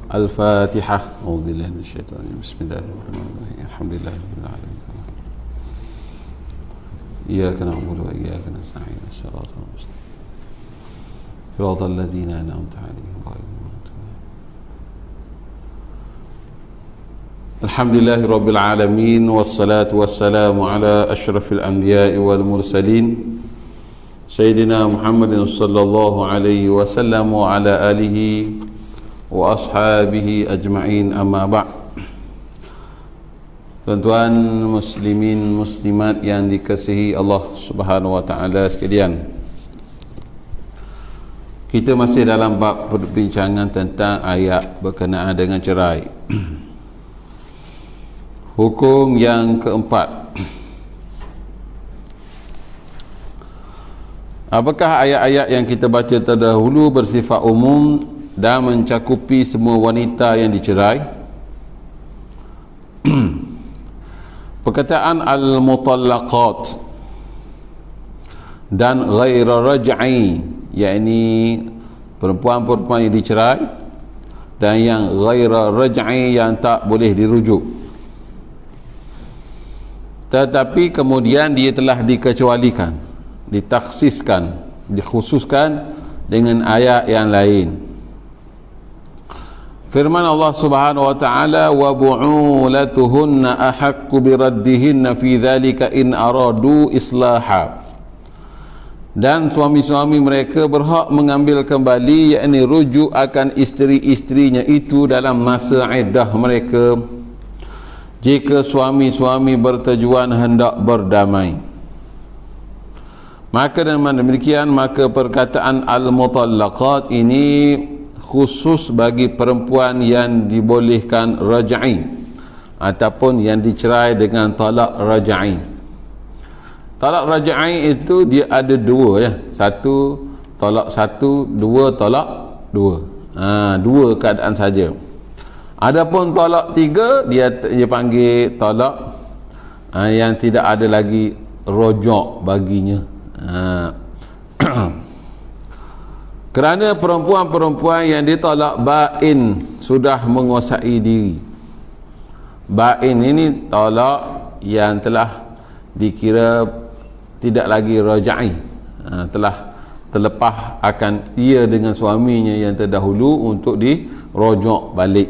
Al-Fatihah. A'udzubillahi minasyaitonir rajim. Bismillahirrahmanirrahim. Alhamdulillahirabbil alamin. Iyyaka na'budu wa iyyaka nasta'in. Shiratal mustaqim. Shiratal ladzina an'amta 'alaihim ghairil maghdubi 'alaihim. Alhamdulillahirabbil alamin wassalatu wassalamu ala asyrafil anbiya'i wal mursalin Sayyidina Muhammadin sallallahu alaihi wasallam wa ala alihi wa ashabihi ajma'in, amma ba'. Tuan-tuan muslimin muslimat yang dikasihi Allah Subhanahu wa taala sekalian, kita masih dalam bab perbincangan tentang ayat berkenaan dengan cerai. Hukum yang keempat, apakah ayat-ayat yang kita baca terdahulu bersifat umum dan mencakupi semua wanita yang dicerai? Perkataan al-mutallaqat dan ghaira raj'i, yakni perempuan-perempuan yang dicerai, dan yang ghaira raj'i yang tak boleh dirujuk, tetapi kemudian dia telah dikecualikan, ditaksiskan, dikhususkan dengan ayat yang lain. Firman Allah Subhanahu wa taala, wa bu'ulatuhunna ahaqqu biraddihinna fi dzalika in aradu islaha, dan suami-suami mereka berhak mengambil kembali, yakni rujuk akan isteri-isterinya itu dalam masa iddah mereka, jika suami-suami bertujuan hendak berdamai. Maka dengan demikian, maka perkataan al-mutallaqat ini khusus bagi perempuan yang dibolehkan raj'i ataupun yang dicerai dengan talak raj'i. Talak raj'i itu dia ada dua, ya. Satu talak satu, dua talak dua. Dua keadaan saja. Adapun talak tiga, dia panggil talak yang tidak ada lagi rojok baginya. Kerana perempuan-perempuan yang ditolak bain sudah menguasai diri. Bain ini tolak yang telah dikira tidak lagi raj'i, telah terlepas akan ia dengan suaminya yang terdahulu untuk dirojok balik.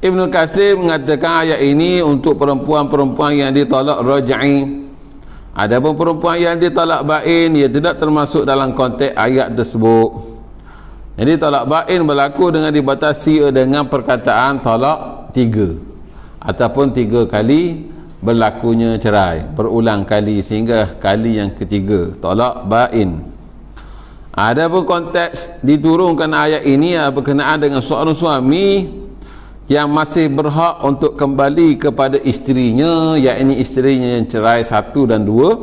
Ibn Katsir mengatakan ayat ini untuk perempuan-perempuan yang ditolak raj'i. Adapun perempuan yang ditolak bain, ia tidak termasuk dalam konteks ayat tersebut. Jadi tolak bain berlaku dengan dibatasi dengan perkataan tolak tiga, ataupun tiga kali berlakunya cerai, berulang kali sehingga kali yang ketiga tolak bain. Adapun konteks diturunkan ayat ini berkenaan dengan seorang suami yang masih berhak untuk kembali kepada isterinya, yakni isterinya yang cerai satu dan dua,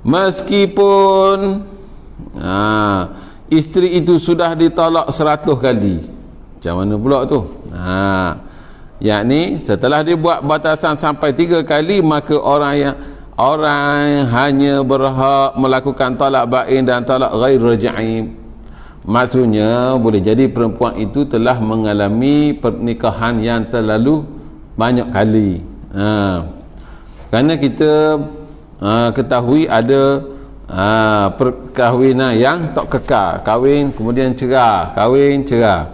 meskipun isteri itu sudah ditolak 100 kali. Macam mana pula tu? Yakni setelah dibuat batasan sampai 3 kali, maka orang hanya berhak melakukan talak bain dan talak ghair raj'i. Maksudnya boleh jadi perempuan itu telah mengalami pernikahan yang terlalu banyak kali. Kerana kita ketahui ada perkahwinan yang tak kekal, kahwin kemudian cerah, kahwin cerah.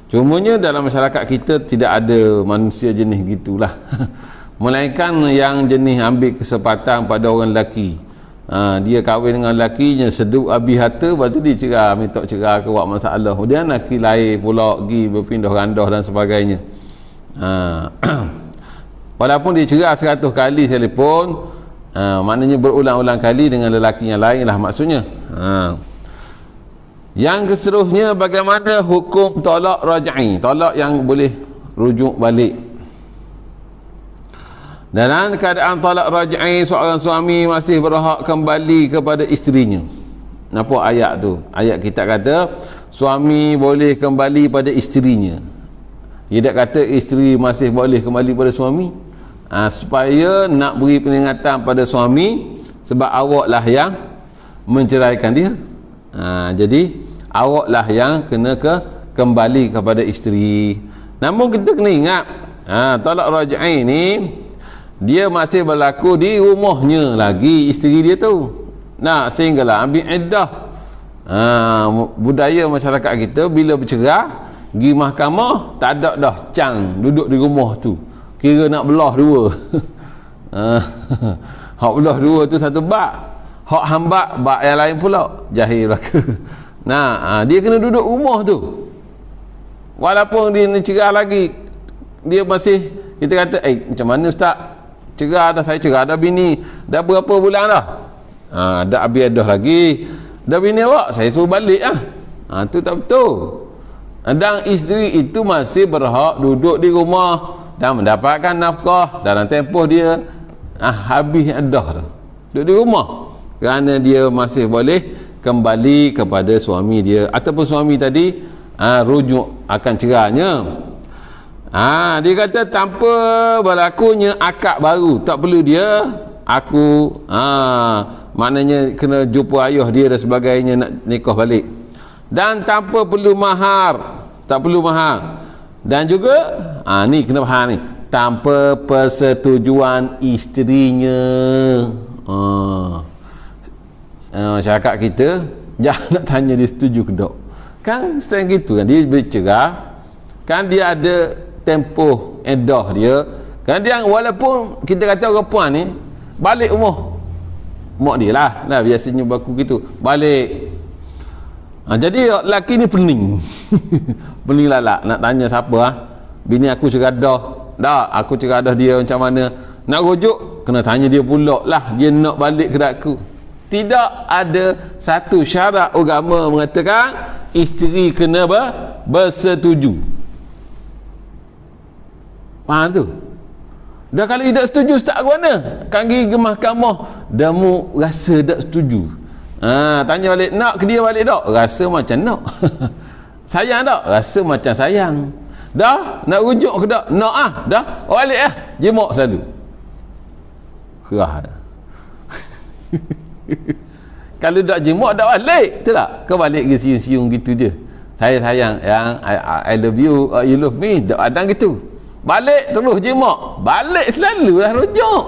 Cumanya dalam masyarakat kita tidak ada manusia jenis gitulah. Melainkan yang jenis ambil kesempatan pada orang lelaki. Dia kahwin dengan lakinya, seduk habis harta, lepas tu dia cerah, minta cerah ke buat masalah, kemudian laki lain pula pergi berpindah randah dan sebagainya. Walaupun dia cerah 100 kali sekalipun, maknanya berulang-ulang kali dengan lelaki yang lain lah maksudnya. Yang keseluruhnya, bagaimana hukum tolak raj'i, tolak yang boleh rujuk balik? Dalam keadaan talak raj'i, seorang suami masih berhak kembali kepada isterinya. Nampak ayat tu? Ayat kita kata suami boleh kembali pada isterinya. Dia tak kata isteri masih boleh kembali pada suami. Supaya nak beri peringatan pada suami, sebab awak lah yang menceraikan dia. Jadi awaklah yang kena kembali kepada isteri. Namun kita kena ingat, talak raj'i ni dia masih berlaku di rumahnya lagi isteri dia tu. Sehinggalah ambil iddah. Budaya masyarakat kita bila bercerai pergi mahkamah, tak ada dah cang duduk di rumah tu, kira nak belah dua. Hak belah dua tu satu bak, hak hambak bak yang lain pula, jahil belaka. Dia kena duduk rumah tu walaupun dia nak cerai lagi, dia masih, kita kata macam mana ustaz, cerai dah, saya cerai dah bini dah berapa bulan dah, dah habis dah lagi, dah bini awak saya suruh balik tu tak betul. Dan isteri itu masih berhak duduk di rumah dan mendapatkan nafkah dalam tempoh dia habis dah tu, duduk di rumah, kerana dia masih boleh kembali kepada suami dia, ataupun suami tadi rujuk akan cerainya. Dia kata tanpa berlakunya akad baru, tak perlu dia maknanya kena jumpa ayah dia dan sebagainya nak nikah balik, dan tanpa perlu mahar, tak perlu mahar, dan juga ni kena faham ni, tanpa persetujuan isterinya. Masyarakat kita jangan nak tanya dia setuju ke tak, kan stand gitu kan, dia bercerai kan, dia ada tempoh iddah dia kan, dia walaupun kita kata orang puan ni balik rumah mak dia lah, biasanya berlaku gitu, balik. Jadi lelaki ni pening. Pening lalak nak tanya siapa, bini aku cerai dah, aku cerai dah, dia macam mana, nak rujuk kena tanya dia pula lah, dia nak balik ke tak aku. Tidak ada satu syarat agama mengatakan isteri kena bersetuju. Faham tu? Dah kalau tidak setuju tak ke mana, kan pergi ke mahkamah, dah mu rasa tak setuju, tanya balik, nak ke dia balik tak, rasa macam nak. Sayang tak, rasa macam sayang. Dah nak rujuk ke tak, nak dah balik jemak selalu kerah. Kalau tak jemak tak balik, betul tak? Kau balik ke siung-siung gitu je, saya sayang, yang I love you, you love me, tak ada gitu. Balik terus jemak, balik selalu lah rujuk.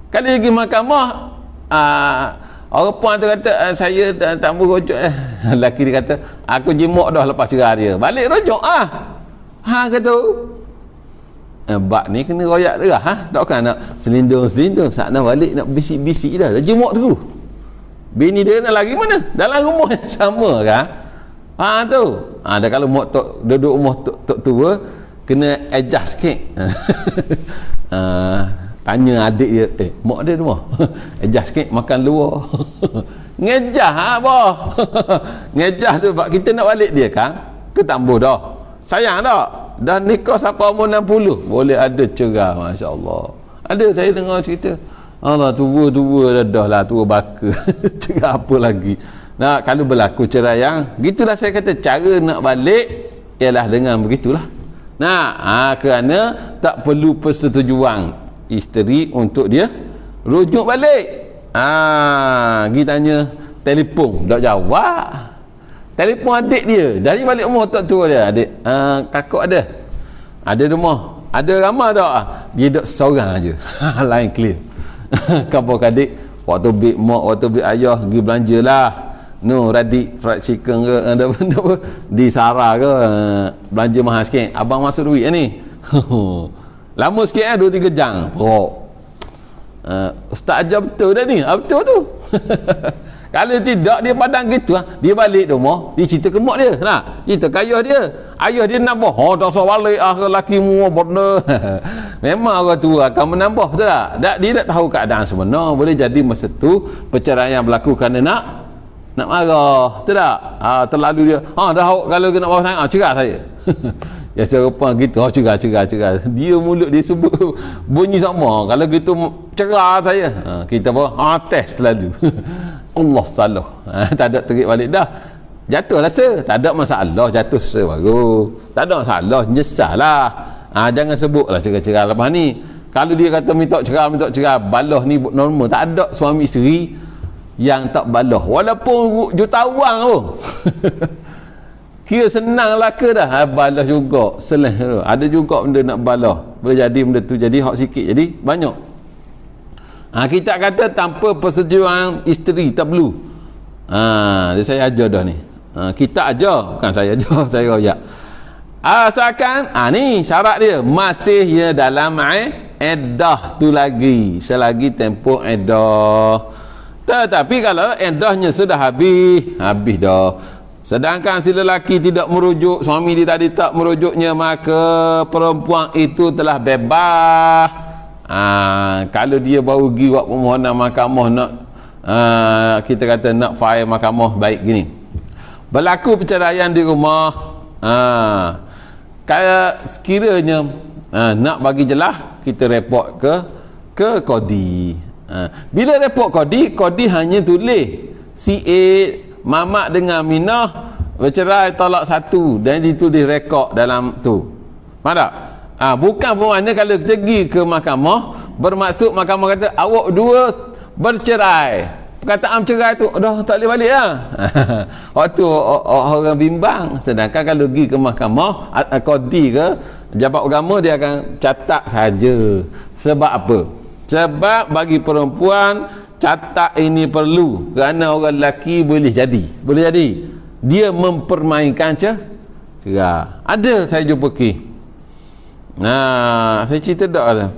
Kalau pergi mahkamah, orang puan tu kata saya tak mau rujuk, lelaki dia kata aku jemak dah lepas cerai dia, balik rujuk kata bak ni kena royak terah, tak kan nak selindung saat nak balik nak bisik-bisik dah jemak tu. Bini dia nak lagi mana, dalam rumah yang sama kan, tu dah kalau mak tok duduk rumah tok tua kena adjust sikit. Tanya adik dia, mak dia rumah adjust sikit makan luar. Ngejah abah. Ngejah tu sebab kita nak balik dia kan, ketambah dah sayang tak, dah nikah sampai umur 60 boleh ada cerai. Masya Allah, ada saya dengar cerita, Allah tua dah lah, tua baka. Cerai apa lagi. Kalau berlaku cerai yang gitulah, saya kata cara nak balik ialah dengan begitulah. Kerana tak perlu persetujuan isteri untuk dia rujuk balik. Pergi tanya telefon, tak jawab. Telefon adik dia dari balik rumah tak tua dia, adik kakak ada rumah, ada ramai tak, dia duduk seorang aja. Lain clear. Kapok adik waktu bik mak, waktu bik ayah pergi belanja lah, radik fried chicken ke ada benda apa di Sarah ke, belanja mahal sikit, abang masuk duit ni. Lama sikit 2-3 jam. Ustaz ajar betul dah ni, betul tu. Kalau tidak dia padang gitu, dia balik rumah, dia cerita ke mak dia, cerita ke ayah dia nambah, tak usah balik lelaki mu benda. Memang orang tua akan menambah, betul tak? Dia tak tahu keadaan sebenar, boleh jadi masa tu perceraian berlaku kerana nak marah, betul tak? Terlalu dia dah kalau nak bawa sangat cerai saya. Ya secara rupa gitu, cerai. Dia mulut dia sebut bunyi sama, kalau gitu cerai saya. Kita bawa test terlalu. Allah salah. Tak ada terik balik dah, jatuh rasa tak ada masalah, jatuh baru tak ada masalah, nyesal lah. Jangan sebutlah cerai-cerai lepas ni. Kalau dia kata minta cerai balah ni normal, tak ada suami isteri yang tak baloh walaupun jutawan pun. Kira senang lah ke dah, balas juga selain ada juga benda nak balas, boleh jadi benda tu jadi hak sikit jadi banyak. Kita kata tanpa persetujuan isteri tak perlu. Saya ajar dah ni. Kita ajar, bukan saya ajar, saya royak. Asalkan ni syarat dia masih ya dalam iddah tu lagi, selagi tempoh iddah. Tetapi kalau iddahnya sudah habis dah. Sedangkan si lelaki tidak merujuk, suami dia tadi tak merujuknya, maka perempuan itu telah bebas. Kalau dia baru pergi buat permohonan mahkamah nak kita kata nak file mahkamah baik gini, berlaku perceraian di rumah, kalau sekiranya nak bagi jelas, kita report ke kodi. Bila report kodi hanya tulis si A Mamat dengan Minah bercerai talak 1 dan ditulis rekod dalam tu. Faham tak? Bukan bermakna kalau kita pergi ke mahkamah bermaksud mahkamah kata awak dua bercerai. Perkataan bercerai tu dah tak boleh balik lah. Waktu orang bimbang. Sedangkan kalau pergi ke mahkamah kodi ke jabat agama, dia akan catat saja. Sebab apa? Sebab bagi perempuan catat ini perlu kerana orang lelaki boleh jadi dia mempermainkan cerai. Ada saya jumpa kes, saya cerita dak lah,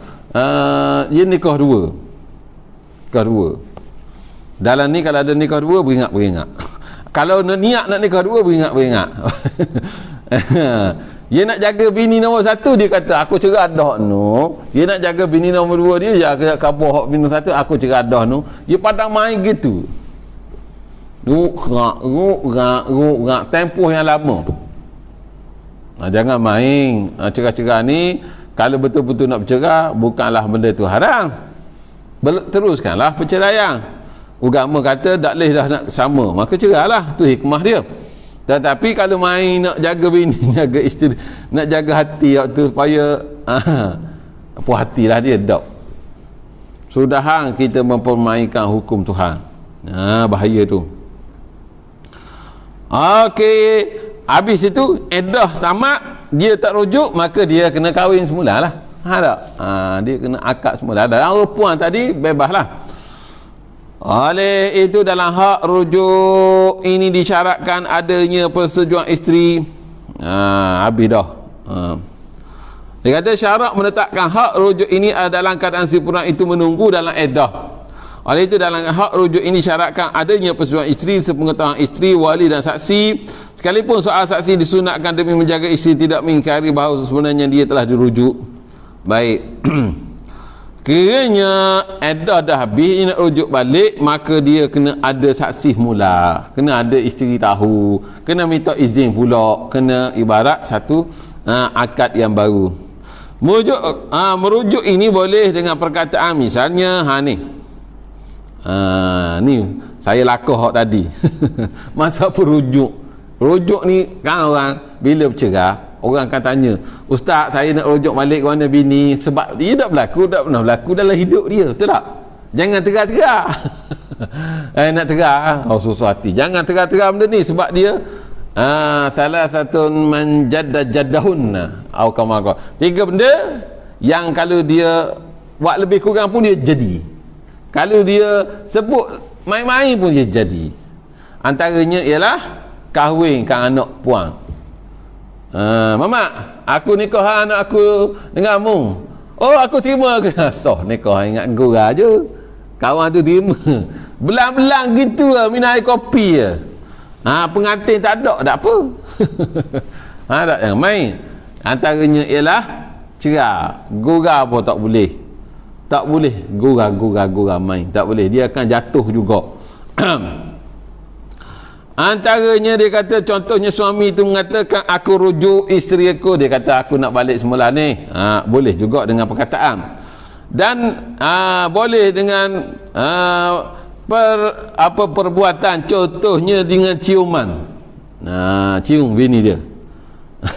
dia nikah dua. Dalam ni kalau ada nikah dua beringat kalau niat nak nikah dua beringat dia nak jaga bini nombor 1, dia kata aku cerai dah no. Dia nak jaga bini nombor 2, dia jaga kabur hak bini nombor 1, aku cerai dah no. Dia padang main gitu. Ruk tempoh yang lama. Jangan main. Cerai-cerai ni kalau betul-betul nak bercerai, bukanlah benda tu haram. Teruskanlah perceraian. Agama kata tak boleh dah nak sama, maka cerailah. Tu hikmah dia. Tetapi kalau main nak jaga bini, jaga isteri, nak jaga hati waktu supaya puas hatilah dia, tak. Sudah kita mempermainkan hukum Tuhan. Bahaya tu. Okey, habis itu iddah tamat, dia tak rujuk, maka dia kena kahwin semulalah. Tak? Dia kena akad semula. Dalam perempuan tadi bebaslah. Oleh itu dalam hak rujuk ini disyaratkan adanya persetujuan isteri. Habis dah. Dia kata syarat menetapkan hak rujuk ini dalam keadaan si perempuan itu menunggu dalam iddah. Oleh itu dalam hak rujuk ini syaratkan adanya persetujuan isteri, sepengetahuan isteri, wali dan saksi. Sekalipun soal saksi disunatkan demi menjaga isteri tidak mengingkari bahawa sebenarnya dia telah dirujuk. Baik. Kiranya iddah dah habis, nak rujuk balik, maka dia kena ada saksi mula, kena ada isteri tahu, kena minta izin pula, kena ibarat satu akad yang baru. Merujuk ini boleh dengan perkataan misalnya ni saya lakah hak tadi. Masa perujuk ni kan orang bila bercerai, orang akan tanya, ustaz saya nak rujuk balik ke mana bini, sebab dia tak pernah berlaku dalam hidup dia, betul tak? Jangan terang-terang. Nak terang susah hati, jangan terang-terang benda ni, sebab dia salah satu jaddahun atau kama-kama, 3 benda yang kalau dia buat lebih kurang pun dia jadi, kalau dia sebut main-main pun dia jadi. Antaranya ialah kahwinkan anak puan. Mama, aku nikah anak aku denganmu. Oh, aku terima ke? Soh nikah ingat gurau je. Kawan tu terima. Belang-belang gitu lah, minum air kopi je. Pengantin tak ada, tak apa. Tak yang main. Antaranya ialah cerai. Gurau pun tak boleh. Tak boleh gurau main. Tak boleh. Dia akan jatuh juga. Antaranya dia kata, contohnya suami itu mengatakan aku rujuk isteri aku, dia kata aku nak balik semula ni. Boleh juga dengan perkataan. Dan boleh dengan perbuatan, contohnya dengan ciuman. Cium bini dia.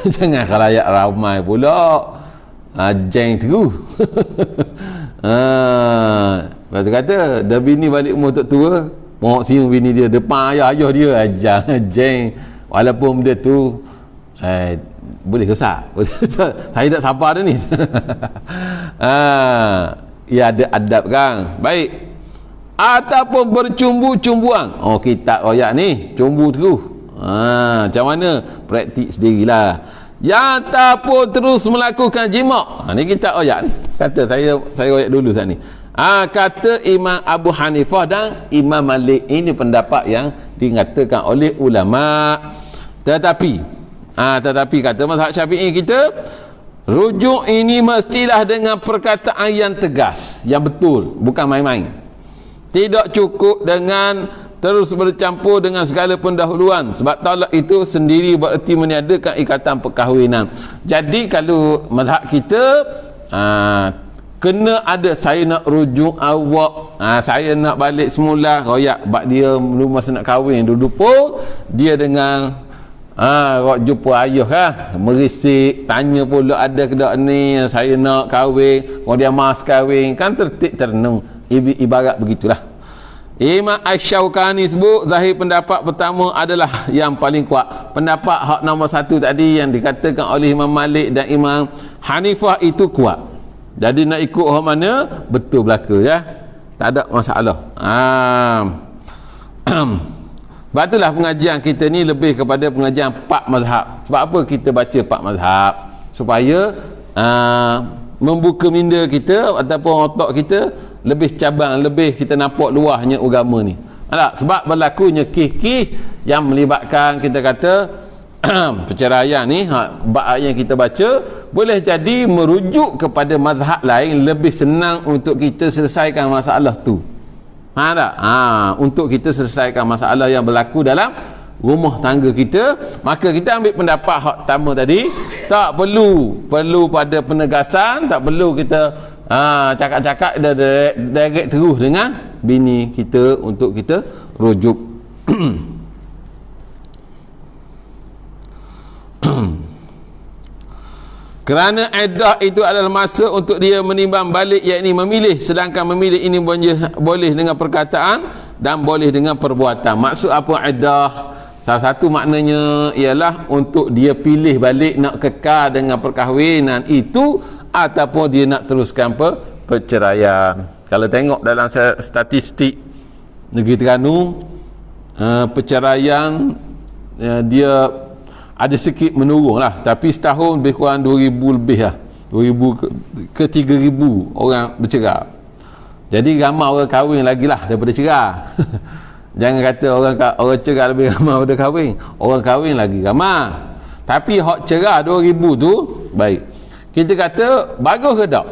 Jangan khalayak ramai pula. Jeng terus. Lepas tu kata dah bini balik umur tua, pokok siung bini dia depan ayah dia ajar jeng, walaupun benda tu boleh rosak. Saya tak sabar dah ni. Ya ada adab kan. Baik. Ataupun bercumbu-cumbuan. Oh, kita royak ni cumbu terus. Macam mana? Praktik sendirilah. Yang ataupun terus melakukan jima'. Ni kita royak ni. Kata saya royak dulu saat ni. Kata Imam Abu Hanifah dan Imam Malik. Ini pendapat yang dikatakan oleh ulama. Tetapi kata mazhab Syafi'i kita, rujuk ini mestilah dengan perkataan yang tegas, yang betul, bukan main-main. Tidak cukup dengan terus bercampur dengan segala pendahuluan, sebab talak itu sendiri bererti meniadakan ikatan perkahwinan. Jadi kalau mazhab kita kena ada, saya nak rujuk awak, saya nak balik semula, royak bab dia masa nak kahwin dulu pun dia dengan jumpa ayah kan, merisik, tanya pula ada ke tak ni, saya nak kahwin, kalau dia mas kahwin, kan tertib terenung, ibarat begitulah. Imam Asy-Syaukani sebut zahir pendapat pertama adalah yang paling kuat. Pendapat hak nombor satu tadi yang dikatakan oleh Imam Malik dan Imam Hanifah itu kuat. Jadi nak ikut hak mana, betul belaka ya, tak ada masalah. Sebab itulah pengajian kita ni lebih kepada pengajian 4 mazhab. Sebab apa kita baca 4 mazhab? Supaya membuka minda kita ataupun otak kita lebih cabang, lebih kita nampak luahnya agama ni. Sebab berlakunya kih-kih yang melibatkan kita kata perceraian ni, bab yang kita baca boleh jadi merujuk kepada mazhab lain, lebih senang untuk kita selesaikan masalah tu. Untuk kita selesaikan masalah yang berlaku dalam rumah tangga kita, maka kita ambil pendapat hak pertama tadi, tak perlu pada penegasan, tak perlu kita cakap-cakap direct terus dengan bini kita untuk kita rujuk. Kerana iddah itu adalah masa untuk dia menimbang balik, yakni memilih, sedangkan memilih ini boleh dengan perkataan dan boleh dengan perbuatan. Maksud apa iddah? Salah satu maknanya ialah untuk dia pilih balik nak kekal dengan perkahwinan itu ataupun dia nak teruskan perceraian. Kalau tengok dalam statistik negeri Terengganu, perceraian dia ada sikit menurun lah, tapi setahun lebih kurang 2,000 lebih lah, 2,000 ke 3,000 orang bercerai. Jadi ramai orang kahwin lagi lah daripada cerai. Jangan kata orang cerai lebih ramai daripada kahwin, orang kahwin lagi ramai. Tapi hak cerai 2,000 tu baik, kita kata bagus ke tak?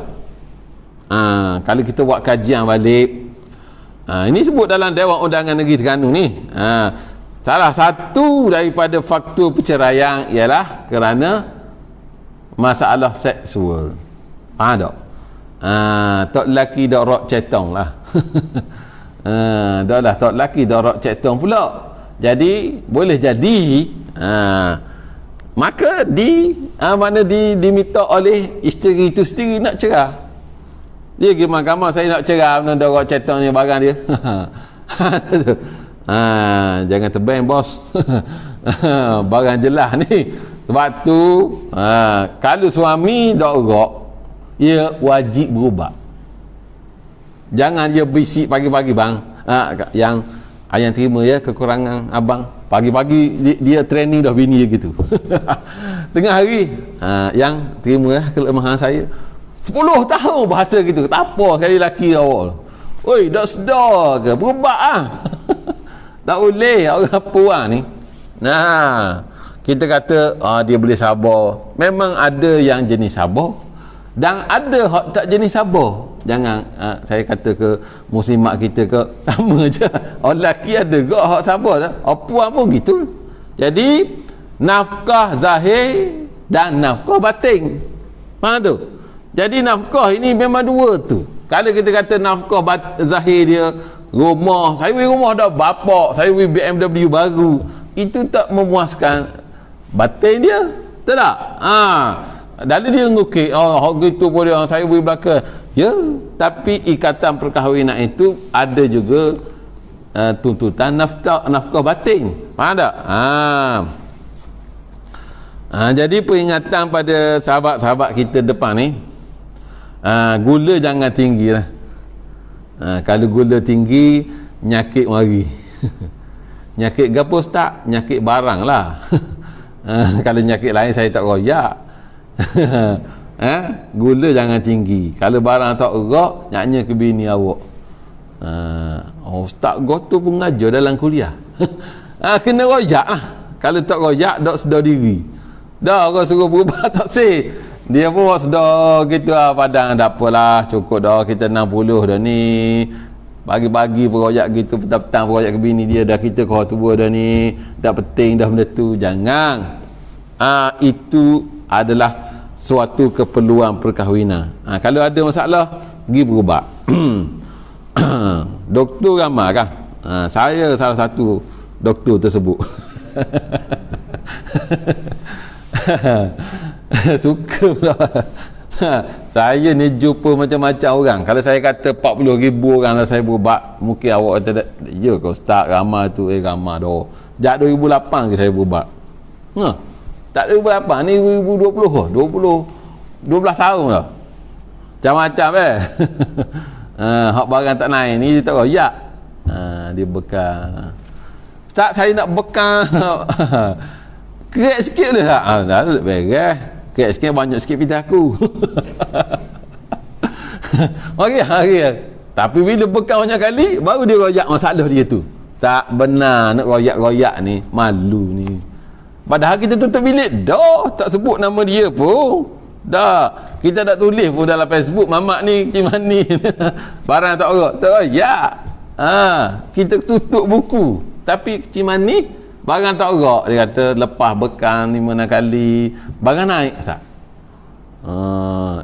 Kalau kita buat kajian balik, ini sebut dalam Dewan Undangan Negeri Terengganu ni, salah satu daripada faktor perceraian ialah kerana masalah seksual. Faham tak? Tok lelaki dak rok cetong lah. Dak lah tok lelaki dak rok cetong pula. Jadi boleh jadi maka diminta oleh isteri itu sendiri nak cerai. Dia pergi mahkamah, saya nak cerai, mana dak rok cetong ni barang dia. Jangan terbang bos. Barang jelas ni. Sebab tu kalau suami dak rok, ia wajib berubat. Jangan dia bisik pagi-pagi bang, yang ayang terima ya kekurangan abang, pagi-pagi dia training dah bini dia gitu. Tengah hari yang terima ya kelemahan saya, 10 tahun bahasa gitu, tak apa sekali lelaki awak. Oi, dah sedar ke berubat tak boleh orang puan ni. Kita kata dia boleh sabar. Memang ada yang jenis sabar dan ada hak tak jenis sabar. Jangan saya kata ke muslimat kita ke sama je. Orang lelaki ada ke hak sabar tak? Puan pun gitu. Jadi nafkah zahir dan nafkah batin. Faham tu? Jadi nafkah ini memang dua tu. Kalau kita kata nafkah zahir dia, rumah, saya beli rumah dah bapak, saya beli BMW baru, itu tak memuaskan batin dia, betul tak? Lalu dia ngukit, hak gitu pun dia, saya beli belakang ya, tapi ikatan perkahwinan itu ada juga tuntutan nafkah batin. Faham tak? Jadi peringatan pada sahabat-sahabat kita depan ni, gula jangan tinggi lah. Kalau gula tinggi, nyakit mari. Nyakit gapo ustaz? Nyakit barang lah. Kalau nyakit lain saya tak royak. Gula jangan tinggi. Kalau barang tak royak, nyaknya ke bini awak. Ustaz gotu pun ngajar dalam kuliah. Kena royak lah. Kalau tak royak, dok sedar diri. Dah orang suruh berubah tak sih. Dia pun sedar gitu lah, padang dah apalah, cukup dah kita 60 dah ni. Bagi-bagi beroyak gitu, petang-petang beroyak ke bini dia, dah kita kau tua dah ni, dah penting dah benda tu. Jangan. Itu adalah suatu keperluan perkahwinan. Kalau ada masalah, pergi berubat. Doktor ramai kan? Saya salah satu doktor tersebut. Suka pula. Saya ni jumpa macam-macam orang. Kalau saya kata 40,000 orang lah saya berubat, mungkin awak kata, ya kau ustaz ramai tu. Ramai dah. Sejak 2008 ke saya berubat. Tak 2008 ni 2020 12 tahun dah. Macam-macam hak barang tak naik ni dia tak royak. Dia bekal. Ustaz saya nak bekal. Kerek sikit boleh tak? Dah beres. Kerek sikit banyak sikit pita aku. Okey. Tapi bila bekal banyak kali, baru dia royak masalah dia tu. Tak benar nak royak-royak ni, malu ni. Padahal kita tutup bilik dah, tak sebut nama dia pun. Dah, kita tak tulis pun dalam Facebook mamak ni macam ni. Barang tak royak, tak royak. Kita tutup buku. Tapi cimani barang tak royak, dia kata lepas bekal 5-6 kali barang naik Ustaz.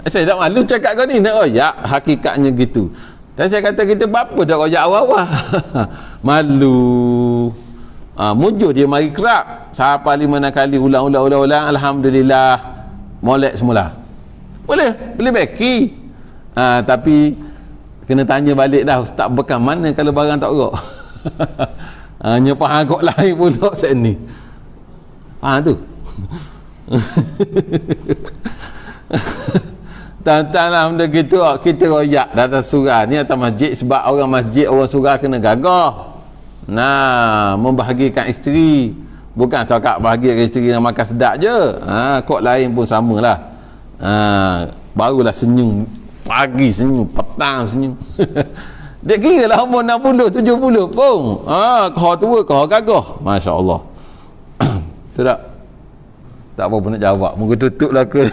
Saya tak malu cakap kau ni nak royak, hakikatnya gitu. Dan saya kata kita apa dah royak awal-awal. Malu. Mujur dia mari kerap sampai 5-6 kali ulang, alhamdulillah molek semula. Boleh beki. Tapi kena tanya balik dah, ustaz bekal mana kalau barang tak royak. Nyepah agak lain pula set ni. Tu. Tantanlah benda gitu, kita royak datang surah ni atas masjid sebab orang masjid, orang surah kena gagah. Membahagikan isteri, bukan cakap bahagia isteri yang makan sedap je. Kok lain pun samalah. Barulah senyum pagi, senyum petang, senyum. Dia kira lah umur 60, 70 pun. Kau tua, kau gagah. Masya Allah. Tu tak? Tak apa pun nak jawab. Muka tutup lah ke.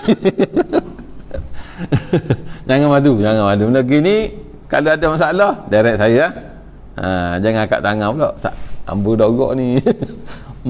Jangan malu. Benda gini, kalau ada masalah, direct saya. Jangan angkat tangan pula. Ambu dah ogok ni.